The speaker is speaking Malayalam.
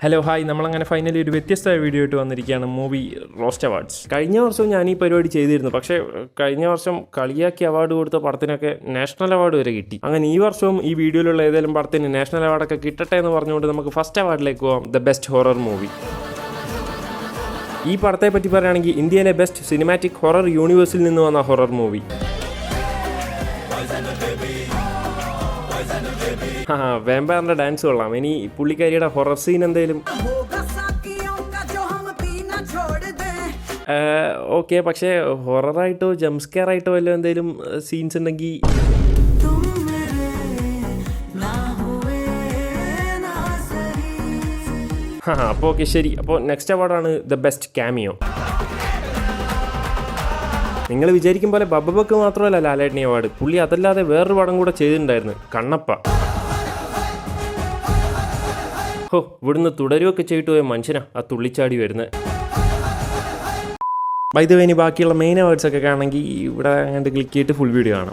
ഹലോ ഹായ്, നമ്മളങ്ങനെ ഫൈനലി ഒരു വ്യത്യസ്തമായ വീഡിയോ ആയിട്ട് വന്നിരിക്കുകയാണ്. Movie roast awards. കഴിഞ്ഞ വർഷം ഞാൻ ഈ പരിപാടി ചെയ്തിരുന്നു. പക്ഷേ കഴിഞ്ഞ വർഷം കളിയാക്കി അവാർഡ് കൊടുത്ത പടത്തിനൊക്കെ നാഷണൽ അവാർഡ് വരെ കിട്ടി. അങ്ങനെ ഈ വർഷവും ഈ വീഡിയോയിലുള്ള ഏതെങ്കിലും പടത്തിന് നാഷണൽ അവാർഡൊക്കെ കിട്ടട്ടെ എന്ന് പറഞ്ഞുകൊണ്ട് നമുക്ക് ഫസ്റ്റ് അവാർഡിലേക്ക് പോകാം. The best horror movie. ഈ പടത്തെ പറ്റി പറയുകയാണെങ്കിൽ ഇന്ത്യയിലെ ബെസ്റ്റ് സിനിമാറ്റിക് ഹൊറർ യൂണിവേഴ്സിൽ നിന്ന് വന്ന ഹൊറർ മൂവി. വാമ്പയറിന്റെ ഡാൻസ് കൊള്ളാം. ഇനി പുള്ളിക്കാരിയുടെ ഹൊറർ സീൻ എന്തെങ്കിലും ഓക്കെ, പക്ഷേ ഹൊററായിട്ടോ ജംസ്കെയർ ആയിട്ടോ വല്ല എന്തെങ്കിലും സീൻസ് ഉണ്ടെങ്കിൽ അപ്പോൾ ഓക്കെ, ശരി. അപ്പോൾ നെക്സ്റ്റ് അവാർഡാണ് ദ ബെസ്റ്റ് ക്യാമിയോ. നിങ്ങൾ വിചാരിക്കും പോലെ ബബ്ബക്ക് മാത്രമല്ല ലാലേട്ടനി അവാർഡ്. പുള്ളി അതല്ലാതെ വേറൊരു പടം കൂടെ ചെയ്തിട്ടുണ്ടായിരുന്നു, കണ്ണപ്പ. ഹോ, ഇവിടുന്ന് തുടരുമൊക്കെ ചെയ്തിട്ട് പോയ മനുഷ്യനാ ആ തുള്ളിച്ചാടി വരുന്നത്. ബൈ ദ വേ, ഇനി ബാക്കിയുള്ള മെയിൻ അവാർഡ്സ് ഒക്കെ കാണണമെങ്കിൽ ഇവിടെ അങ്ങോട്ട് ക്ലിക്ക് ചെയ്തിട്ട് ഫുൾ വീഡിയോ കാണാം.